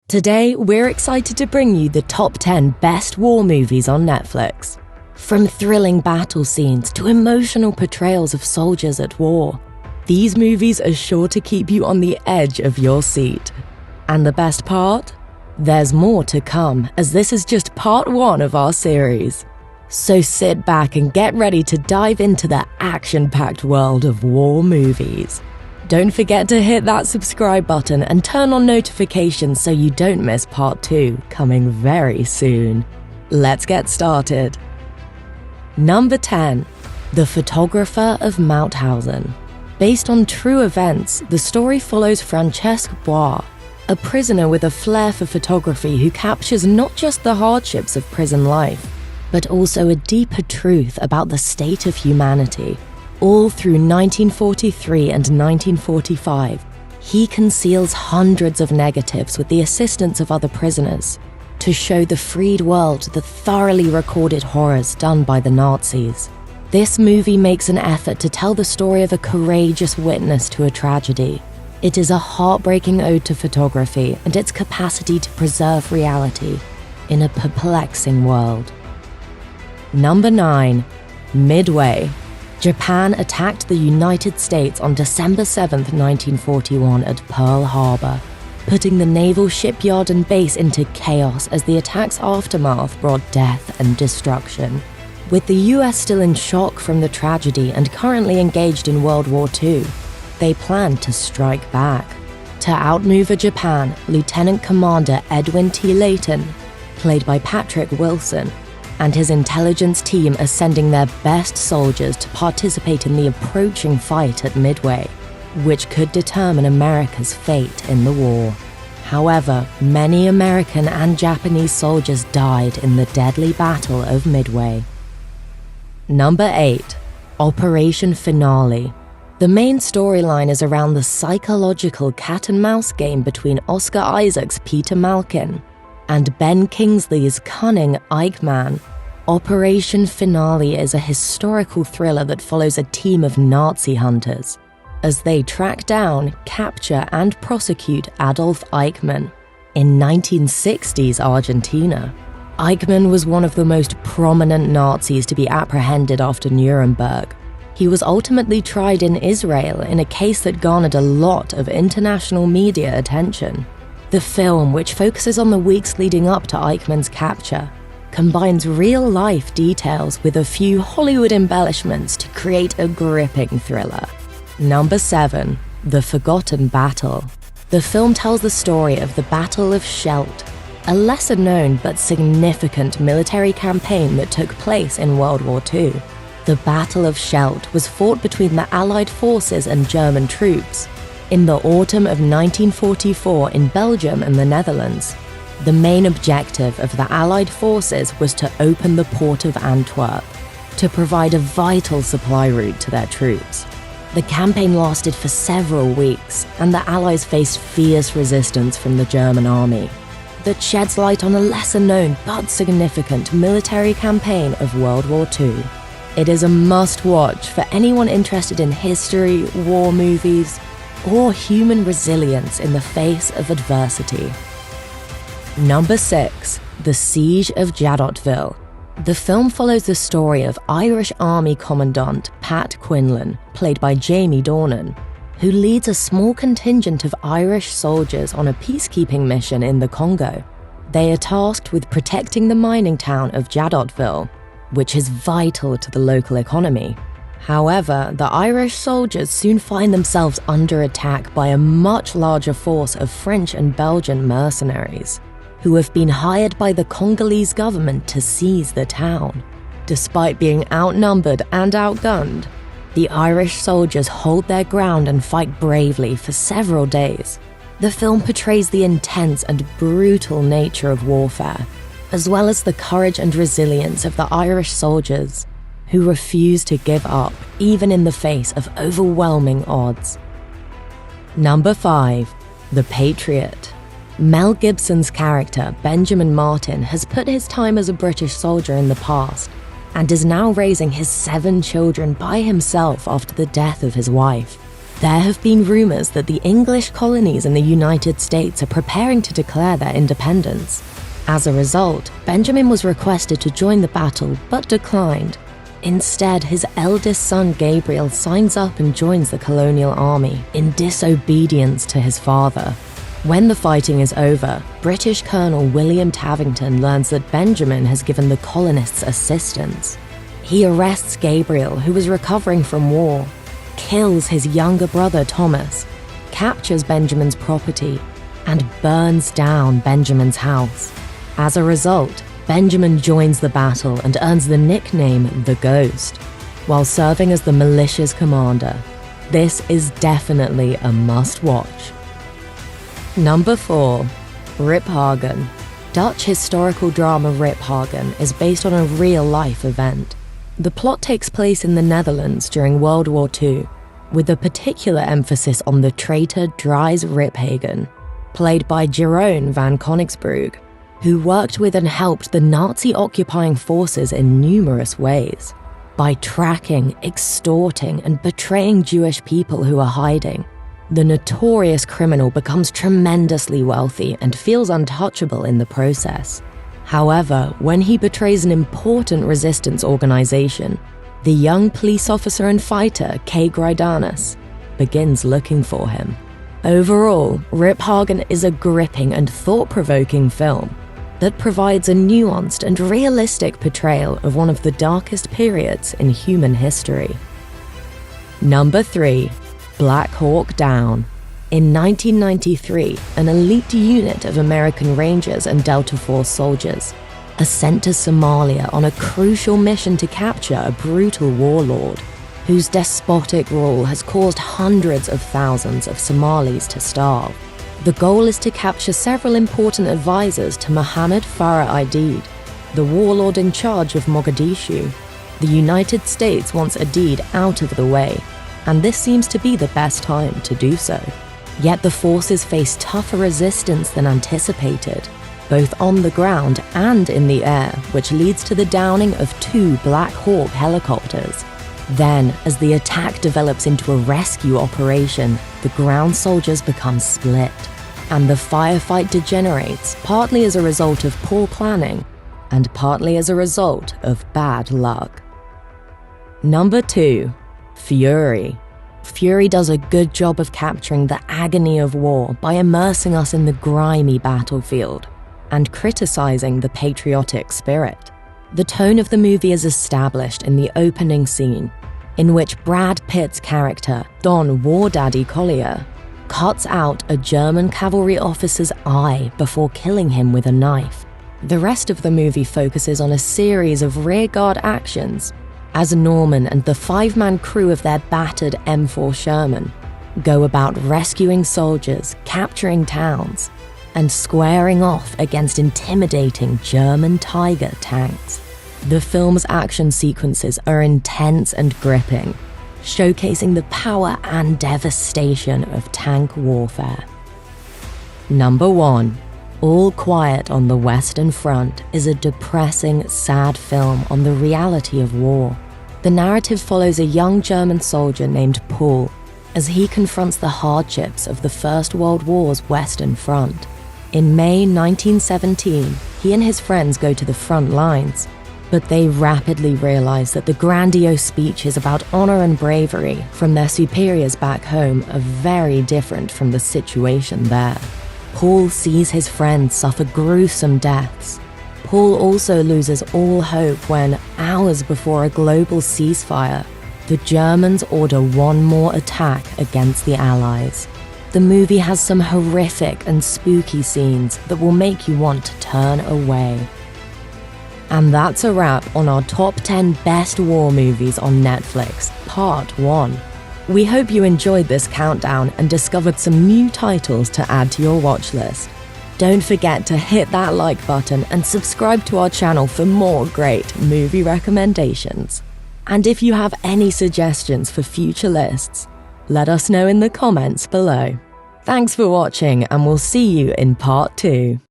Today, we're excited to bring you the top 10 best war movies on Netflix. From thrilling battle scenes to emotional portrayals of soldiers at war, these movies are sure to keep you on the edge of your seat. And the best part? There's more to come, as this is just part 1 of our series. So sit back and get ready to dive into the action-packed world of war movies. Don't forget to hit that subscribe button and turn on notifications so you don't miss part 2, coming very soon. Let's get started. Number 10. The Photographer of Mauthausen. Based on true events, the story follows Francesc Boix, a prisoner with a flair for photography who captures not just the hardships of prison life, but also a deeper truth about the state of humanity. All through 1943 and 1945, he conceals hundreds of negatives with the assistance of other prisoners to show the freed world the thoroughly recorded horrors done by the Nazis. This movie makes an effort to tell the story of a courageous witness to a tragedy. It is a heartbreaking ode to photography and its capacity to preserve reality in a perplexing world. Number 9. Midway. Japan attacked the United States on December 7, 1941 at Pearl Harbor, putting the naval shipyard and base into chaos as the attack's aftermath brought death and destruction. With the US still in shock from the tragedy and currently engaged in World War II, they planned to strike back. To outmaneuver Japan, Lieutenant Commander Edwin T. Layton, played by Patrick Wilson, and his intelligence team are sending their best soldiers to participate in the approaching fight at Midway, which could determine America's fate in the war. However, many American and Japanese soldiers died in the deadly Battle of Midway. Number 8. Operation Finale. The main storyline is around the psychological cat-and-mouse game between Oscar Isaac's Peter Malkin and Ben Kingsley's cunning Eichmann. Operation Finale is a historical thriller that follows a team of Nazi hunters as they track down, capture, and prosecute Adolf Eichmann. In 1960s Argentina, Eichmann was one of the most prominent Nazis to be apprehended after Nuremberg. He was ultimately tried in Israel in a case that garnered a lot of international media attention. The film, which focuses on the weeks leading up to Eichmann's capture, combines real-life details with a few Hollywood embellishments to create a gripping thriller. Number 7. The Forgotten Battle. The film tells the story of the Battle of Scheldt, a lesser-known but significant military campaign that took place in World War II. The Battle of Scheldt was fought between the Allied forces and German troops in the autumn of 1944 in Belgium and the Netherlands. The main objective of the Allied forces was to open the port of Antwerp to provide a vital supply route to their troops. The campaign lasted for several weeks, and the Allies faced fierce resistance from the German army. That sheds light on a lesser-known but significant military campaign of World War II. It is a must-watch for anyone interested in history, war movies, or human resilience in the face of adversity. Number 6. The Siege of Jadotville. The film follows the story of Irish Army Commandant Pat Quinlan, played by Jamie Dornan, who leads a small contingent of Irish soldiers on a peacekeeping mission in the Congo. They are tasked with protecting the mining town of Jadotville, which is vital to the local economy. However, the Irish soldiers soon find themselves under attack by a much larger force of French and Belgian mercenaries, who have been hired by the Congolese government to seize the town. Despite being outnumbered and outgunned, the Irish soldiers hold their ground and fight bravely for several days. The film portrays the intense and brutal nature of warfare, as well as the courage and resilience of the Irish soldiers, who refuse to give up even in the face of overwhelming odds. Number 5. The Patriot. Mel Gibson's character, Benjamin Martin, has put his time as a British soldier in the past and is now raising his 7 children by himself after the death of his wife. There have been rumors that the English colonies in the United States are preparing to declare their independence. As a result, Benjamin was requested to join the battle but declined. Instead, his eldest son Gabriel signs up and joins the colonial army in disobedience to his father. When the fighting is over, British Colonel William Tavington learns that Benjamin has given the colonists assistance. He arrests Gabriel, who was recovering from war, kills his younger brother Thomas, captures Benjamin's property, and burns down Benjamin's house. As a result, Benjamin joins the battle and earns the nickname The Ghost, while serving as the militia's commander. This is definitely a must-watch. Number 4. Riphagen. Dutch historical drama Riphagen is based on a real-life event. The plot takes place in the Netherlands during World War II, with a particular emphasis on the traitor Dries Riphagen, played by Jeroen van Koningsbrugge, who worked with and helped the Nazi-occupying forces in numerous ways. By tracking, extorting, and betraying Jewish people who are hiding, the notorious criminal becomes tremendously wealthy and feels untouchable in the process. However, when he betrays an important resistance organization, the young police officer and fighter Kay Greidanus begins looking for him. Overall, Riphagen is a gripping and thought-provoking film that provides a nuanced and realistic portrayal of one of the darkest periods in human history. Number 3. Black Hawk Down. In 1993, an elite unit of American Rangers and Delta Force soldiers are sent to Somalia on a crucial mission to capture a brutal warlord whose despotic rule has caused hundreds of thousands of Somalis to starve. The goal is to capture several important advisors to Mohammed Farah Aidid, the warlord in charge of Mogadishu. The United States wants Aidid out of the way, and this seems to be the best time to do so. Yet the forces face tougher resistance than anticipated, both on the ground and in the air, which leads to the downing of 2 Black Hawk helicopters. Then, as the attack develops into a rescue operation, the ground soldiers become split, and the firefight degenerates partly as a result of poor planning and partly as a result of bad luck. Number 2. Fury. Fury does a good job of capturing the agony of war by immersing us in the grimy battlefield and criticizing the patriotic spirit. The tone of the movie is established in the opening scene, in which Brad Pitt's character, Don War Daddy Collier, cuts out a German cavalry officer's eye before killing him with a knife. The rest of the movie focuses on a series of rearguard actions as Norman and the 5-man crew of their battered M4 Sherman go about rescuing soldiers, capturing towns, and squaring off against intimidating German Tiger tanks. The film's action sequences are intense and gripping, showcasing the power and devastation of tank warfare. Number 1. All Quiet on the Western Front is a depressing, sad film on the reality of war. The narrative follows a young German soldier named Paul as he confronts the hardships of the First World War's Western Front. In May 1917, he and his friends go to the front lines, but they rapidly realize that the grandiose speeches about honor and bravery from their superiors back home are very different from the situation there. Paul sees his friends suffer gruesome deaths. Paul also loses all hope when, hours before a global ceasefire, the Germans order one more attack against the Allies. The movie has some horrific and spooky scenes that will make you want to turn away. And that's a wrap on our top 10 best war movies on Netflix, Part 1. We hope you enjoyed this countdown and discovered some new titles to add to your watch list. Don't forget to hit that like button and subscribe to our channel for more great movie recommendations. And if you have any suggestions for future lists, let us know in the comments below. Thanks for watching, and we'll see you in Part 2.